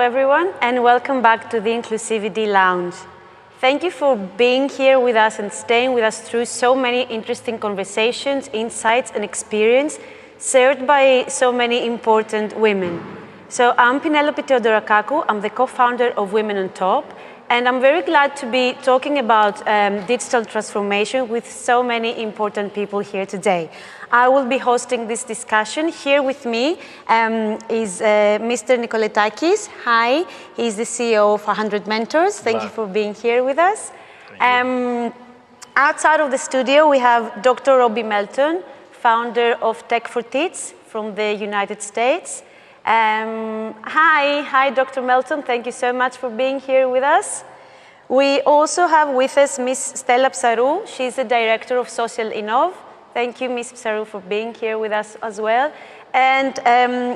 everyone, and welcome back to the Inclusivity Lounge. Thank you for being here with us and staying with us through so many interesting conversations, insights, and experience shared by so many important women. So I'm Penelope Theodorakakou. I'm the co-founder of Women on Top, and I'm very glad to be talking about digital transformation with so many important people here today. I will be hosting this discussion. Here with me is Mr. Nikolatakis. Hi, he's the CEO of 100 Mentors. Thank you for being here with us. Outside of the studio, we have Dr. Robbie Melton, founder of Tech for Teach from the United States. Hi, Dr. Melton. Thank you so much for being here with us. We also have with us Ms. Stella Psarou. She's the director of Social Innov. Thank you, Ms. Psarou, for being here with us as well. And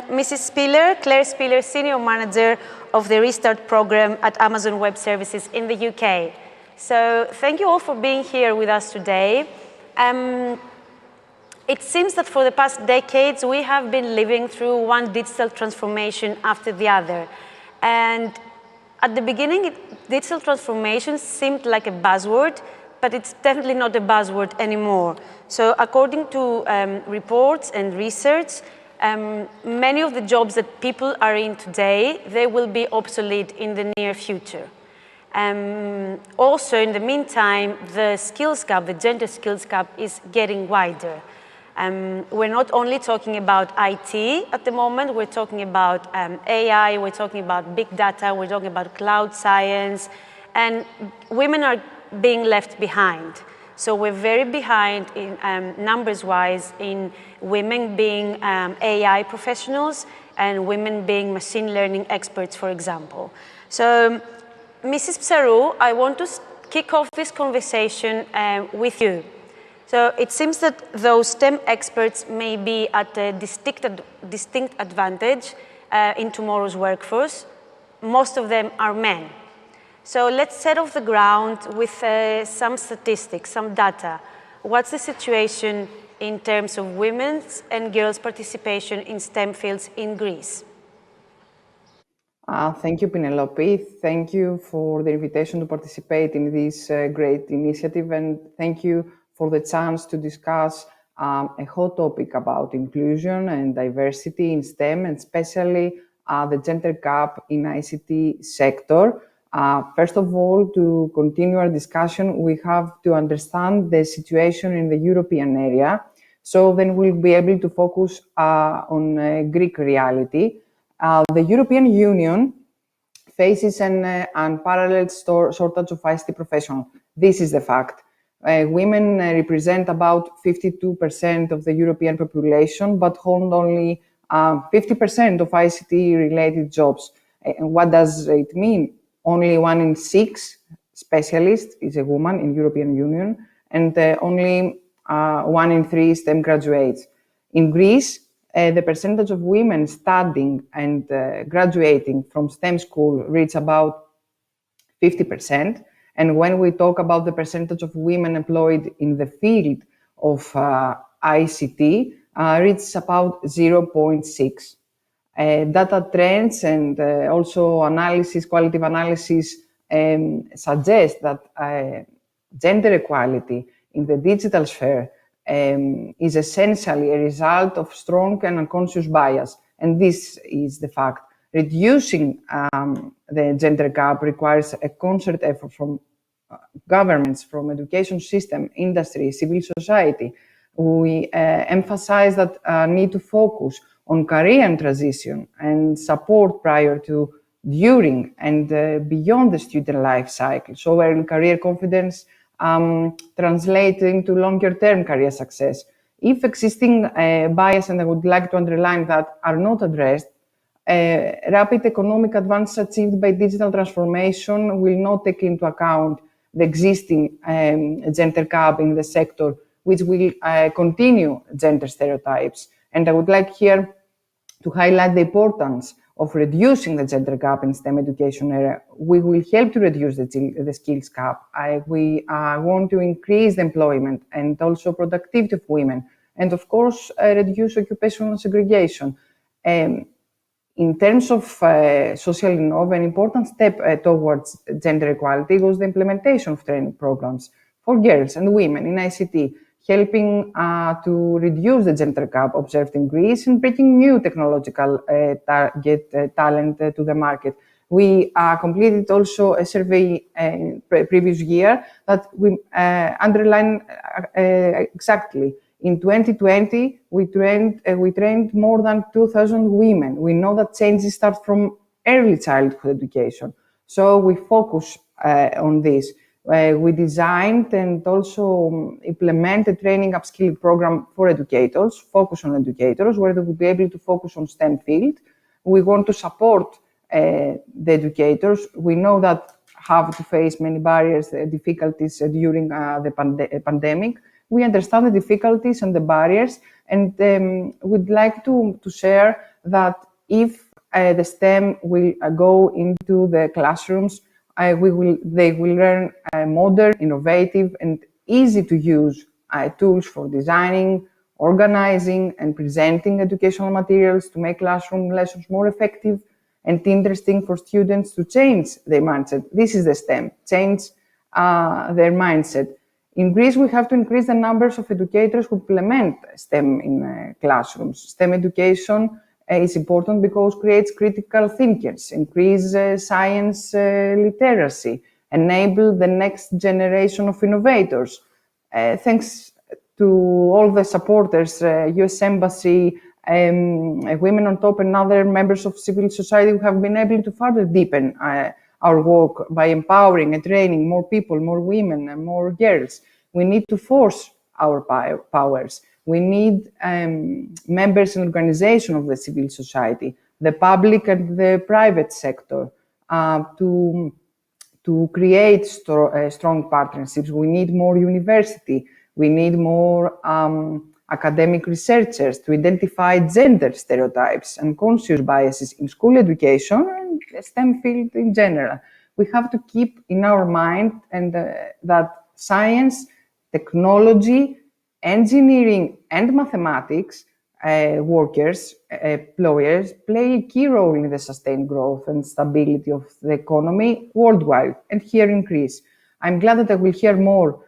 Mrs. Spiller, Claire Spiller, Senior Manager of the Restart Program at Amazon Web Services in the UK. So thank you all for being here with us today. It seems that for the past decades, we have been living through one digital transformation after the other. And at the beginning, digital transformation seemed like a buzzword, but it's definitely not a buzzword anymore. So according to reports and research, many of the jobs that people are in today, they will be obsolete in the near future. Also, in the meantime, the skills gap, the gender skills gap is getting wider. We're not only talking about IT at the moment, we're talking about AI, we're talking about big data, we're talking about cloud science, and women are being left behind. So we're very behind in numbers-wise in women being AI professionals and women being machine learning experts, for example. So, Mrs. Psarou, I want to kick off this conversation with you. So it seems that those STEM experts may be at a distinct advantage in tomorrow's workforce. Most of them are men. So let's set off the ground with some statistics, some data. What's the situation in terms of women's and girls' participation in STEM fields in Greece? Thank you, Penelope. Thank you for the invitation to participate in this great initiative, and thank you for the chance to discuss a hot topic about inclusion and diversity in STEM, and especially the gender gap in ICT sector. First of all, to continue our discussion, we have to understand the situation in the European area. So then we'll be able to focus on Greek reality. The European Union faces an unparalleled shortage of ICT professionals. This is the fact. Women represent about 52% of the European population, but hold only 50% of ICT-related jobs. And what does it mean? Only 1 in 6 specialists is a woman in European Union, and only 1 in 3 STEM graduates. In Greece, the percentage of women studying and graduating from STEM school reach about 50%. And when we talk about the percentage of women employed in the field of ICT, reaches about 0.6. Data trends and also analysis, qualitative analysis suggest that gender equality in the digital sphere is essentially a result of strong and unconscious bias. And this is the fact. Reducing the gender gap requires a concerted effort from governments, from education system, industry, civil society. We emphasize that need to focus on career transition and support prior to, during, and beyond the student life cycle. So early career confidence translating to longer-term career success. If existing bias, and I would like to underline that, are not addressed, rapid economic advances achieved by digital transformation will not take into account the existing gender gap in the sector, which will continue gender stereotypes. And I would like here to highlight the importance of reducing the gender gap in STEM education area. We will help to reduce the skills gap. We want to increase the employment and also productivity of women, and of course, reduce occupational segregation. In terms of social innovation, an important step towards gender equality was the implementation of training programs for girls and women in ICT, helping to reduce the gender gap observed in Greece and bringing new technological talent to the market. We completed also a survey previous year that we underline exactly. In 2020, we trained more than 2,000 women. We know that changes start from early childhood education. So we focus on this. We designed and also implement a training upskilling program for educators, focus on educators, where they will be able to focus on STEM field. We want to support the educators. We know that have to face many barriers, difficulties during the pandemic. We understand the difficulties and the barriers, and we'd like to share that if the STEM will go into the classrooms, they will learn modern, innovative, and easy to use tools for designing, organizing, and presenting educational materials to make classroom lessons more effective and interesting for students to change their mindset. This is the STEM, change their mindset. In Greece, we have to increase the numbers of educators who implement STEM in classrooms. STEM education is important because it creates critical thinkers, increase science literacy, enable the next generation of innovators. Thanks to all the supporters, US Embassy, Women on Top and other members of civil society, who have been able to further deepen our work by empowering and training more people, more women and more girls. We need to force our powers. We need members and organizations of the civil society, the public and the private sector, to create strong partnerships. We need more university. We need more academic researchers to identify gender stereotypes and conscious biases in school education and the STEM field in general. We have to keep in our mind that science, technology, engineering, and mathematics employers play a key role in the sustained growth and stability of the economy worldwide and here in Greece. I'm glad that I will hear more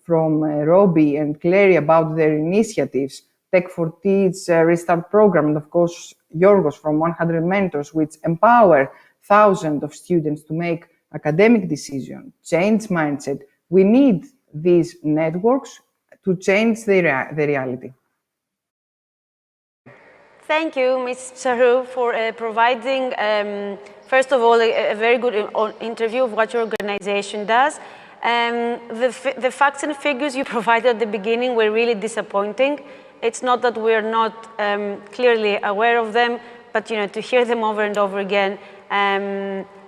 from Robbie and Clary about their initiatives, Tech for Teach Restart Program, and of course, Yorgos from 100 Mentors, which empower thousands of students to make academic decisions, change mindset. We need these networks to change the reality. Thank you, Ms. Charu, for providing, first of all, a very good interview of what your organization does. The facts and figures you provided at the beginning were really disappointing. It's not that we're not clearly aware of them, but to hear them over and over again,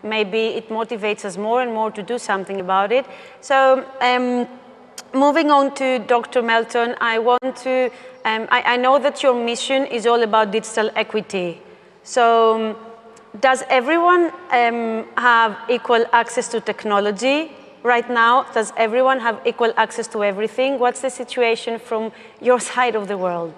maybe it motivates us more and more to do something about it. So moving on to Dr. Melton, I want to, I know that your mission is all about digital equity. So does everyone have equal access to technology? Right now, does everyone have equal access to everything? What's the situation from your side of the world?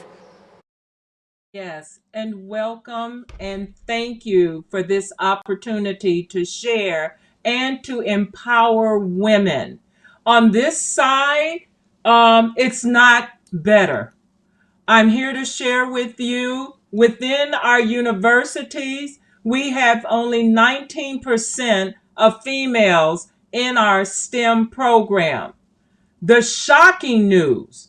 Yes, and welcome and thank you for this opportunity to share and to empower women. On this side, it's not better. I'm here to share with you within our universities, we have only 19% of females in our STEM program. The shocking news,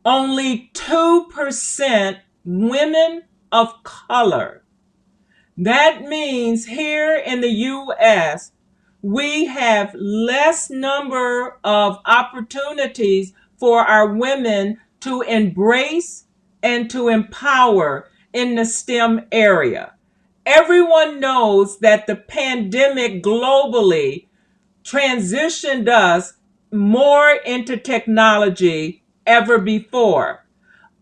only 2% women of color. That means here in the US, we have less number of opportunities for our women to embrace and to empower in the STEM area. Everyone knows that the pandemic globally transitioned us more into technology ever before.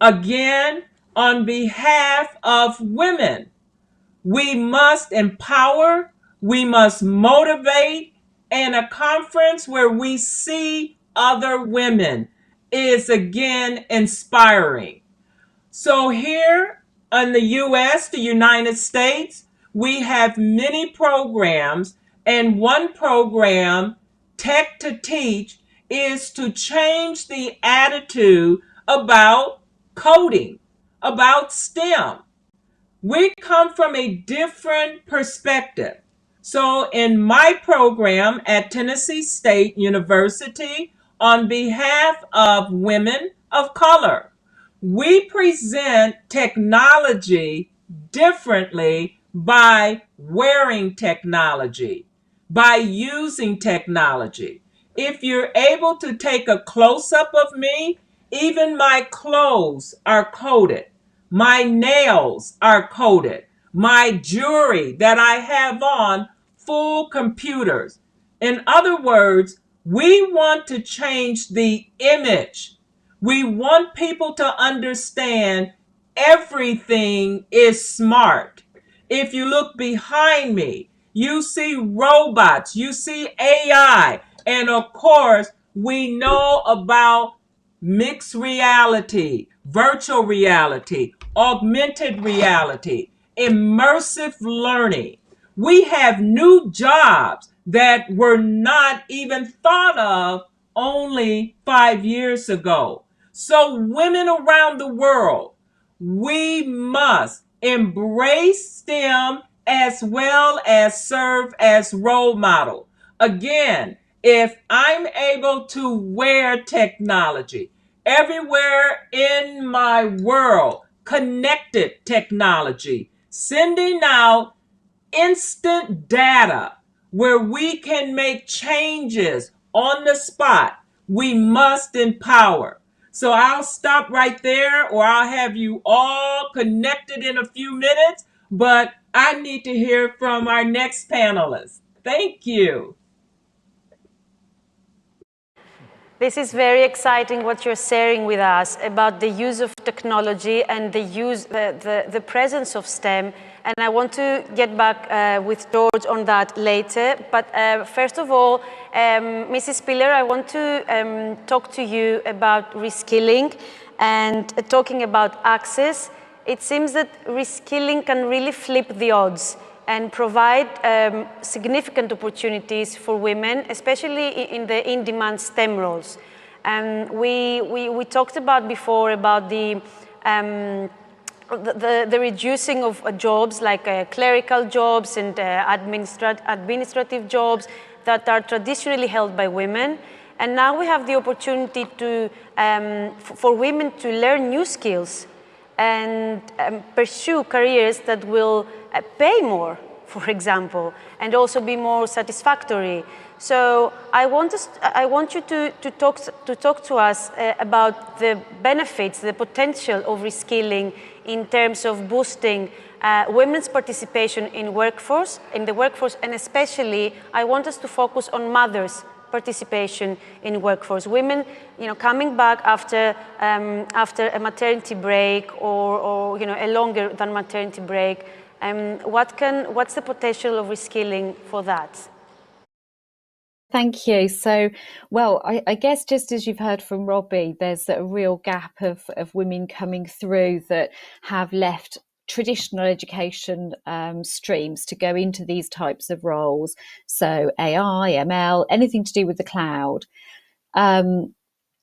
Again, on behalf of women, we must empower, we must motivate, and a conference where we see other women is again inspiring. So here In the US, the United States, we have many programs, and one program, Tech to Teach, is to change the attitude about coding, about STEM. We come from a different perspective. So, in my program at Tennessee State University, on behalf of women of color, we present technology differently by wearing technology, by using technology. If you're able to take a close up of me, even my clothes are coded. My nails are coded. My jewelry that I have on, full computers. In other words, we want to change the image. We want people to understand everything is smart. If you look behind me, you see robots, you see AI, and of course, we know about mixed reality, virtual reality, augmented reality, immersive learning. We have new jobs that were not even thought of only 5 years ago. So, women around the world, we must embrace STEM as well as serve as role model. Again, if I'm able to wear technology everywhere in my world, connected technology, sending out instant data where we can make changes on the spot, we must empower. So I'll stop right there, or I'll have you all connected in a few minutes, but I need to hear from our next panelist. Thank you. This is very exciting what you're sharing with us about the use of technology and the presence of STEM. And I want to get back with George on that later. But first of all, Mrs. Spiller, I want to talk to you about reskilling and talking about access. It seems that reskilling can really flip the odds and provide significant opportunities for women, especially in the in-demand STEM roles. We talked about before about the reducing of jobs like clerical jobs and administrative jobs that are traditionally held by women. And now we have the opportunity to, for women to learn new skills and pursue careers that will pay more, for example, and also be more satisfactory. So I want you to talk to us about the benefits, the potential of reskilling in terms of boosting women's participation in the workforce, and especially I want us to focus on mothers' participation in workforce. Women, coming back after a maternity break or a longer than maternity break. What's the potential of reskilling for that? Thank you. So, well, I guess just as you've heard from Robbie, there's a real gap of women coming through that have left traditional education streams to go into these types of roles. So AI, ML, anything to do with the cloud.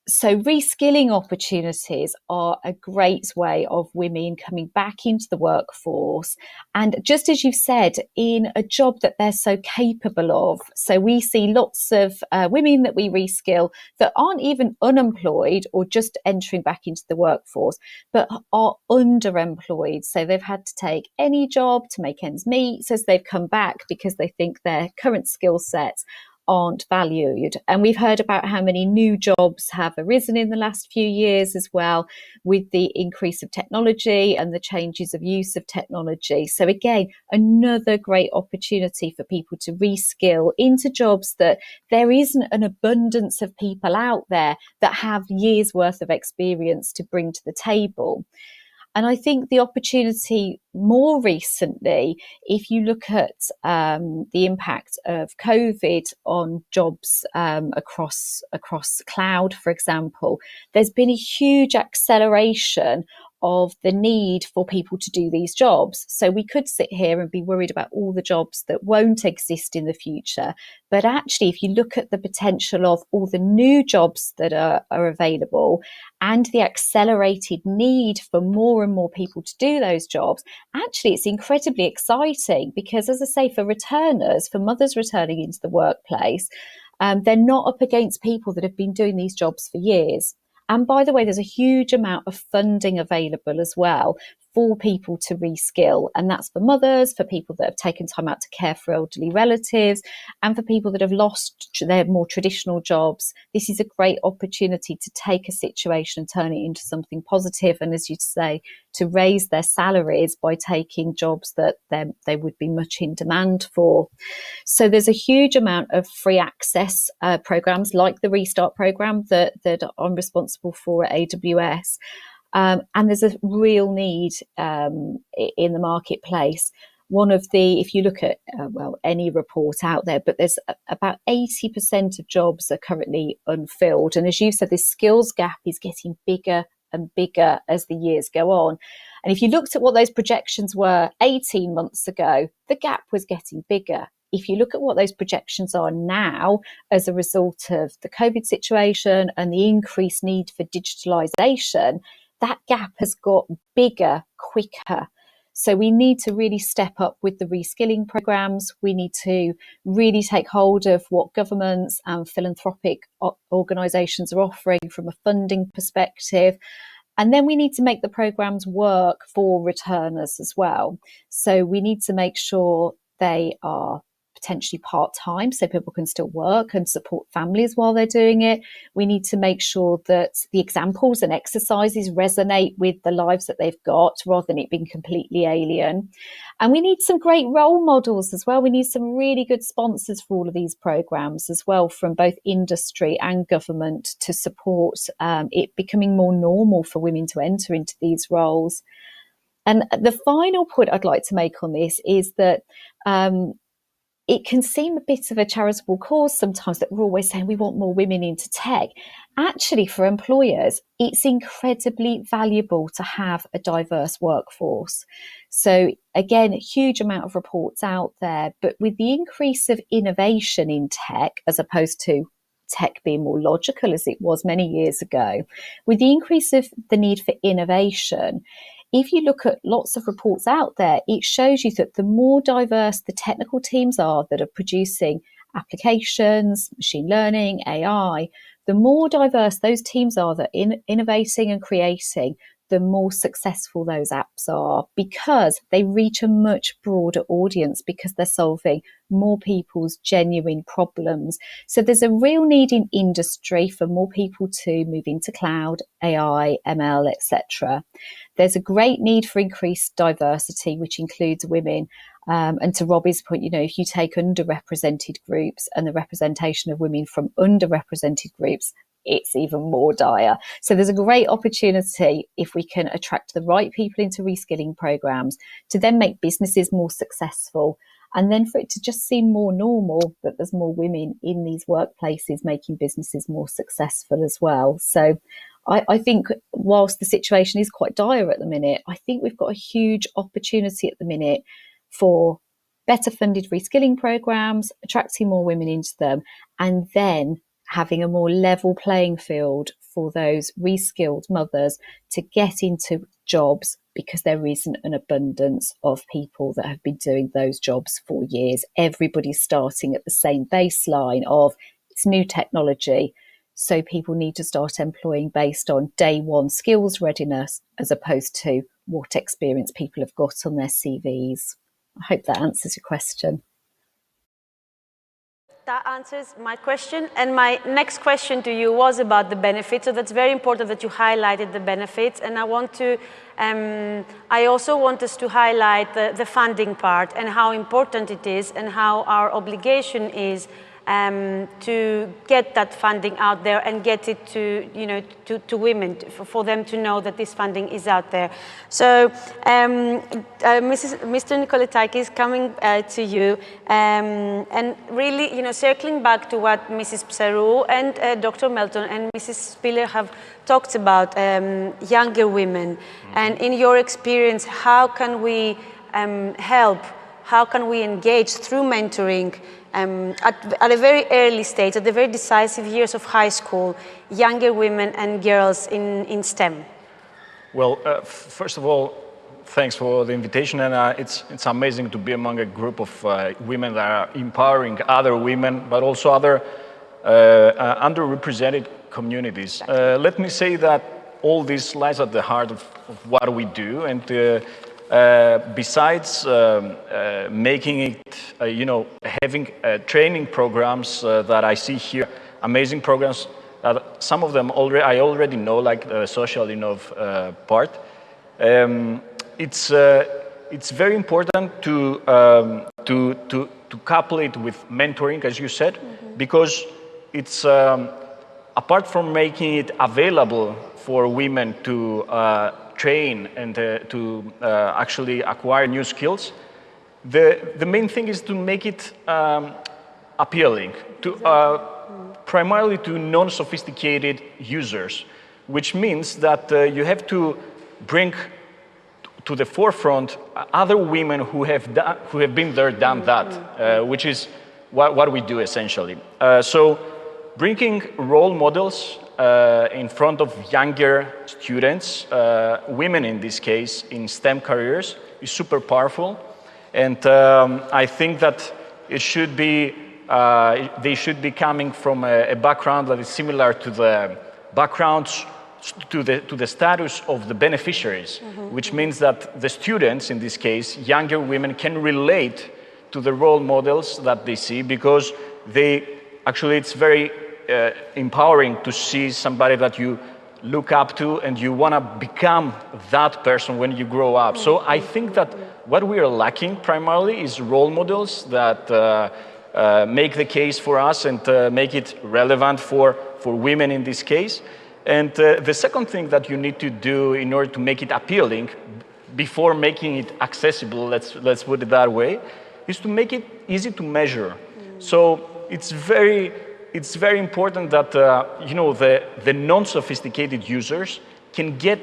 So reskilling opportunities are a great way of women coming back into the workforce. And just as you've said, in a job that they're so capable of. So we see lots of women that we reskill that aren't even unemployed or just entering back into the workforce, but are underemployed. So they've had to take any job to make ends meet. So they've come back because they think their current skill sets aren't valued. And we've heard about how many new jobs have arisen in the last few years as well, with the increase of technology and the changes of use of technology. So again, another great opportunity for people to reskill into jobs that there isn't an abundance of people out there that have years worth of experience to bring to the table. And I think the opportunity more recently, if you look at the impact of COVID on jobs across cloud, for example, there's been a huge acceleration of the need for people to do these jobs. So we could sit here and be worried about all the jobs that won't exist in the future. But actually, if you look at the potential of all the new jobs that are available and the accelerated need for more and more people to do those jobs, actually, it's incredibly exciting because, as I say, for returners, for mothers returning into the workplace, they're not up against people that have been doing these jobs for years. And by the way, there's a huge amount of funding available as well for people to reskill. And that's for mothers, for people that have taken time out to care for elderly relatives, and for people that have lost their more traditional jobs. This is a great opportunity to take a situation and turn it into something positive. And as you say, to raise their salaries by taking jobs that they would be much in demand for. So there's a huge amount of free access programs like the Restart program that I'm responsible for at AWS. And there's a real need in the marketplace. One of the, if you look at, any report out there, but there's about 80% of jobs are currently unfilled. And as you said, this skills gap is getting bigger and bigger as the years go on. And if you looked at what those projections were 18 months ago, the gap was getting bigger. If you look at what those projections are now as a result of the COVID situation and the increased need for digitalisation, that gap has got bigger, quicker. So we need to really step up with the reskilling programs. We need to really take hold of what governments and philanthropic organisations are offering from a funding perspective. And then we need to make the programs work for returners as well. So we need to make sure they are potentially part-time so people can still work and support families while they're doing it. We need to make sure that the examples and exercises resonate with the lives that they've got rather than it being completely alien. And we need some great role models as well. We need some really good sponsors for all of these programs as well from both industry and government to support it becoming more normal for women to enter into these roles. And the final point I'd like to make on this is that it can seem a bit of a charitable cause sometimes that we're always saying we want more women into tech. Actually, for employers, it's incredibly valuable to have a diverse workforce. So again, a huge amount of reports out there, but with the increase of innovation in tech, as opposed to tech being more logical as it was many years ago, with the increase of the need for innovation, if you look at lots of reports out there, it shows you that the more diverse the technical teams are that are producing applications, machine learning, AI, the more diverse those teams are that are innovating and creating, the more successful those apps are because they reach a much broader audience because they're solving more people's genuine problems. So there's a real need in industry for more people to move into cloud, AI, ML, etc. There's a great need for increased diversity, which includes women. And to Robbie's point, if you take underrepresented groups and the representation of women from underrepresented groups, it's even more dire. So there's a great opportunity if we can attract the right people into reskilling programs to then make businesses more successful. And then for it to just seem more normal that there's more women in these workplaces making businesses more successful as well. So I think whilst the situation is quite dire at the minute, I think we've got a huge opportunity at the minute for better funded reskilling programs, attracting more women into them, and then having a more level playing field for those reskilled mothers to get into jobs because there isn't an abundance of people that have been doing those jobs for years. Everybody's starting at the same baseline of it's new technology. So people need to start employing based on day one skills readiness as opposed to what experience people have got on their CVs. I hope that answers your question. That answers my question. And my next question to you was about the benefits. So that's very important that you highlighted the benefits. And I also want us to highlight the funding part and how important it is and how our obligation is to get that funding out there and get it to, to women, for them to know that this funding is out there. So, Mr. Nicoletakis, coming to you, and really, circling back to what Mrs. Psarou and Dr. Melton and Mrs. Spiller have talked about, younger women, and in your experience, how can we help? How can we engage through mentoring at a very early stage, at the very decisive years of high school, younger women and girls in STEM? Well, first of all, thanks for the invitation, and it's amazing to be among a group of women that are empowering other women, but also other underrepresented communities. Let me say that all this lies at the heart of what we do, and besides making it, having training programs that I see here, amazing programs, some of them I already know, like the social part. It's very important to couple it with mentoring, as you said, because it's apart from making it available for women to train and to actually acquire new skills, the main thing is to make it appealing to primarily to non-sophisticated users, which means that you have to bring to the forefront other women who have been there, done that, which is what we do essentially. So bringing role models in front of younger students, women in this case, in STEM careers, is super powerful. And I think that it should be, they should be coming from a background that is similar to the backgrounds, to the status of the beneficiaries, which means that the students, in this case, younger women, can relate to the role models that they see, because it's very empowering to see somebody that you look up to and you want to become that person when you grow up. So I think that what we are lacking primarily is role models that make the case for us and make it relevant for women in this case. And the second thing that you need to do in order to make it appealing, before making it accessible, let's put it that way, is to make it easy to measure. So it's very important that the non-sophisticated users can get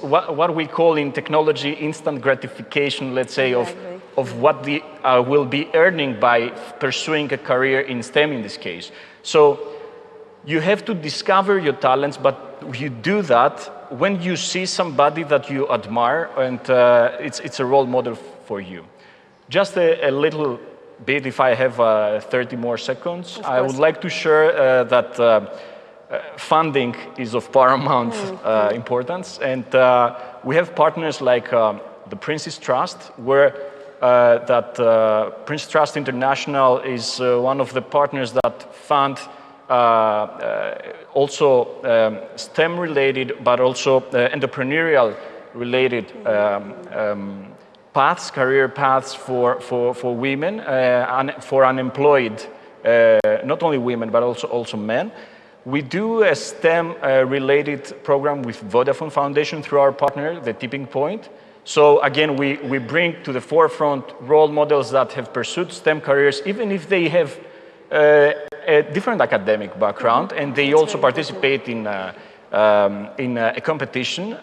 what we call in technology instant gratification, let's say, of what they will be earning by pursuing a career in STEM in this case. So you have to discover your talents, but you do that when you see somebody that you admire, and it's a role model for you. Just a little bit, if I have 30 more seconds, I would like to share that funding is of paramount importance, and we have partners like the Prince's Trust, where Prince Trust International is one of the partners that fund also STEM-related, but also entrepreneurial-related paths, career paths for women and for unemployed, not only women, but also men. We do a STEM-related program with Vodafone Foundation through our partner, The Tipping Point. So again, we bring to the forefront role models that have pursued STEM careers, even if they have a different academic background, and they also participate in a competition,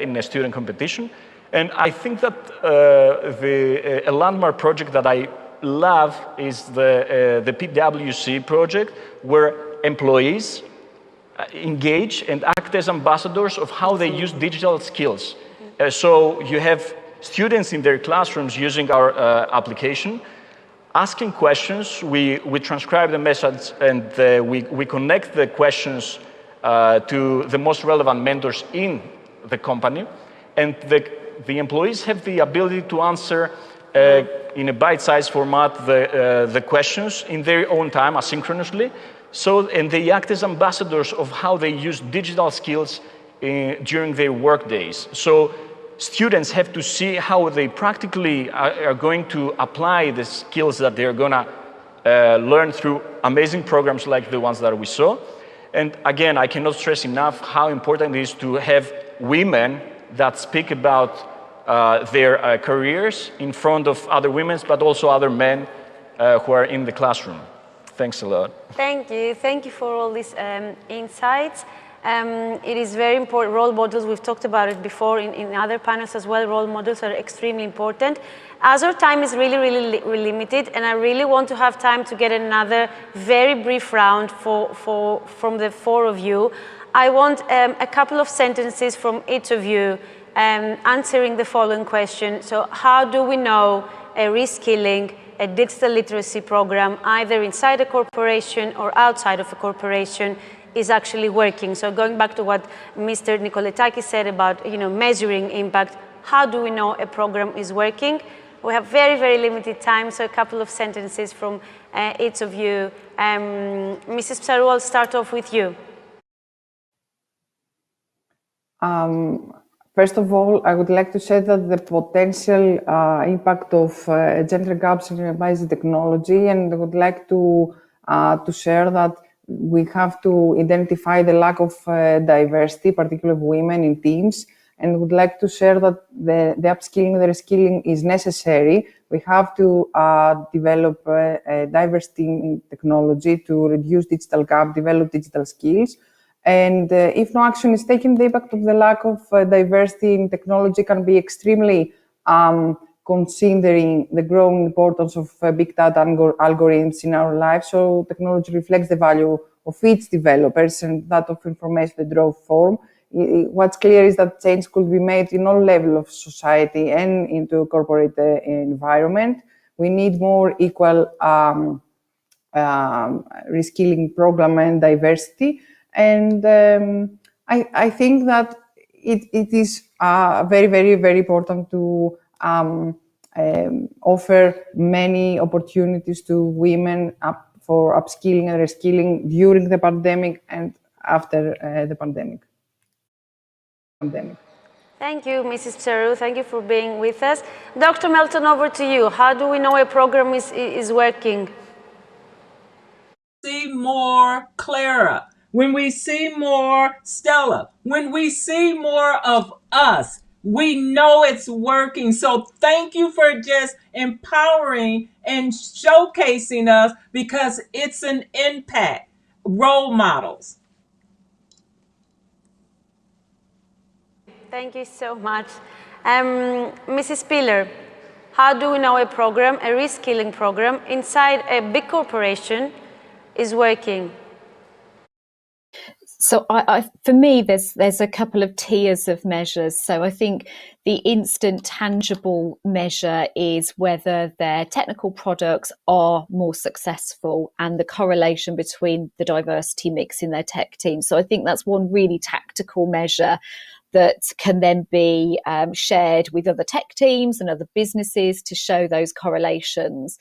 in a student competition. And I think that a landmark project that I love is the PwC project, where employees engage and act as ambassadors of how they use digital skills. So you have students in their classrooms using our application, asking questions. We transcribe the message, and we connect the questions to the most relevant mentors in the company, and the employees have the ability to answer in a bite-sized format the questions in their own time, asynchronously. And they act as ambassadors of how they use digital skills during their work days. So students have to see how they practically are going to apply the skills that they're going to learn through amazing programs like the ones that we saw. And again, I cannot stress enough how important it is to have women that speak about their careers in front of other women, but also other men who are in the classroom. Thanks a lot. Thank you. Thank you for all these insights. It is very important. Role models, we've talked about it before in other panels as well. Role models are extremely important. As our time is really limited, and I really want to have time to get another very brief round from the four of you, I want a couple of sentences from each of you answering the following question. So how do we know a reskilling, a digital literacy program, either inside a corporation or outside of a corporation, is actually working? So going back to what Mr. Nikolatakis said about measuring impact, how do we know a program is working? We have very limited time, so a couple of sentences from each of you. Mrs. Psarou, I'll start off with you. First of all, I would like to say that the potential impact of gender gaps in emerging technology, and I would like to share that we have to identify the lack of diversity, particularly of women in teams, and would like to share that the upskilling, the reskilling is necessary. We have to develop a diverse team in technology to reduce digital gap, develop digital skills. And if no action is taken, the impact of the lack of diversity in technology can be extremely considering the growing importance of big data algorithms in our lives. So technology reflects the value of each developers and that of information they draw form. What's clear is that change could be made in all levels of society and into corporate environment. We need more equal reskilling program and diversity. And I think that it is very important to offer many opportunities to women for upskilling and reskilling during the pandemic and after the pandemic. Thank you, Mrs. Psarou. Thank you for being with us. Dr. Melton, over to you. How do we know a program is working? See more Clara, when we see more Stella, when we see more of us, we know it's working. So thank you for just empowering and showcasing us, because it's an impact. Role models. Thank you so much. Mrs. Spiller, how do we know a program, a reskilling program inside a big corporation is working? So for me, there's a couple of tiers of measures. So I think the instant tangible measure is whether their technical products are more successful and the correlation between the diversity mix in their tech team. So I think that's one really tactical measure that can then be shared with other tech teams and other businesses to show those correlations.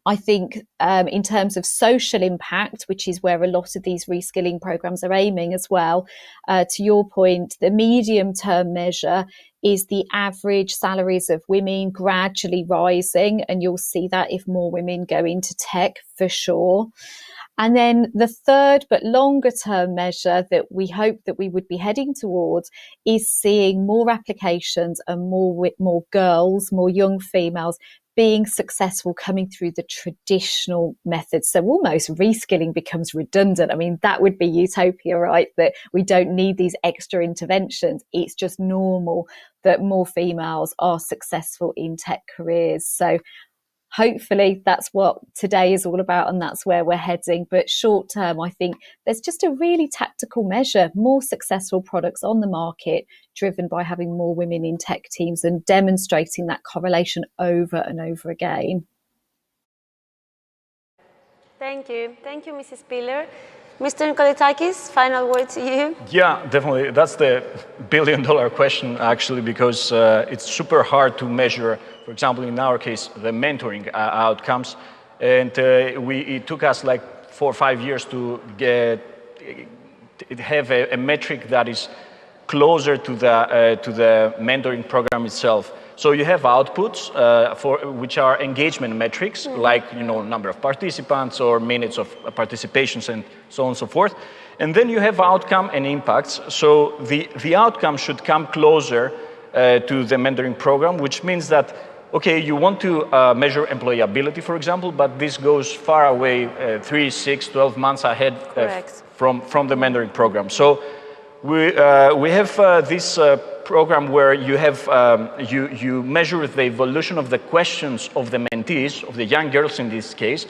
I think in terms of social impact, which is where a lot of these reskilling programs are aiming as well, to your point, the medium-term measure is the average salaries of women gradually rising, and you'll see that if more women go into tech for sure. And then the third but longer term measure that we hope that we would be heading towards is seeing more applications and more girls, more young females being successful coming through the traditional methods. So almost reskilling becomes redundant. I mean, that would be utopia, right? That we don't need these extra interventions. It's just normal that more females are successful in tech careers. So hopefully that's what today is all about, and that's where we're heading. But short term, I think there's just a really tactical measure, more successful products on the market driven by having more women in tech teams and demonstrating that correlation over and over again. Thank you. Thank you, Mrs. Spiller. Mr. Nikolatakis, final word to you. Yeah, definitely. That's the billion-dollar question, actually, because it's super hard to measure, for example, in our case, the mentoring outcomes. And it took us like 4 or 5 years to have a metric that is closer to the mentoring program itself. So you have outputs which are engagement metrics, like number of participants or minutes of participations and so on and so forth. And then you have outcome and impacts. So the outcome should come closer to the mentoring program, which means that, okay, you want to measure employability, for example, but this goes far away, 3, 6, 12 months ahead from the mentoring program. So we have this program where you have you measure the evolution of the questions of the mentees, of the young girls in this case,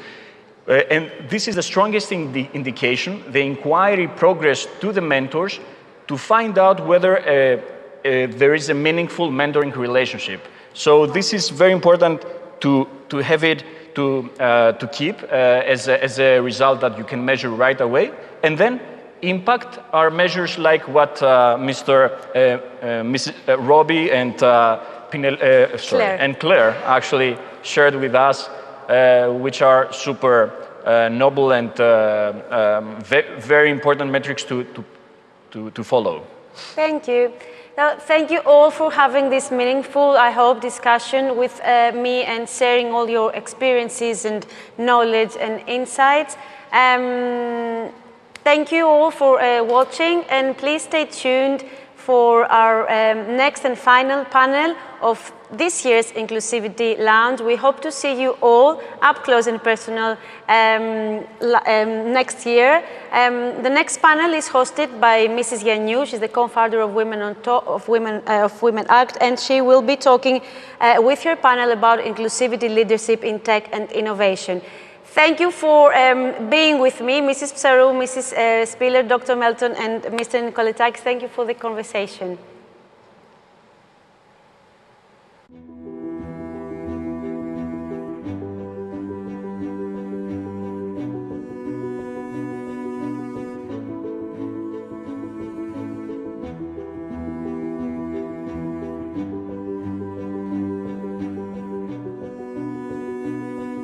and this is the strongest indication, the inquiry progress to the mentors to find out whether there is a meaningful mentoring relationship. So this is very important to have it to keep as a result that you can measure right away, and then impact are measures like what Mrs. Robbie and Claire actually shared with us, which are super noble and very important metrics to follow. Thank you. Now, thank you all for having this meaningful, I hope, discussion with me and sharing all your experiences and knowledge and insights. Thank you all for watching, and please stay tuned for our next and final panel of this year's Inclusivity Lounge. We hope to see you all up close and personal next year. The next panel is hosted by Mrs. Yanniou. She's the co-founder of Women on Top of Women Act, and she will be talking with her panel about inclusivity leadership in tech and innovation. Thank you for being with me, Mrs. Psarou, Mrs. Spiller, Dr. Melton, and Mr. Nikolitakis. Thank you for the conversation.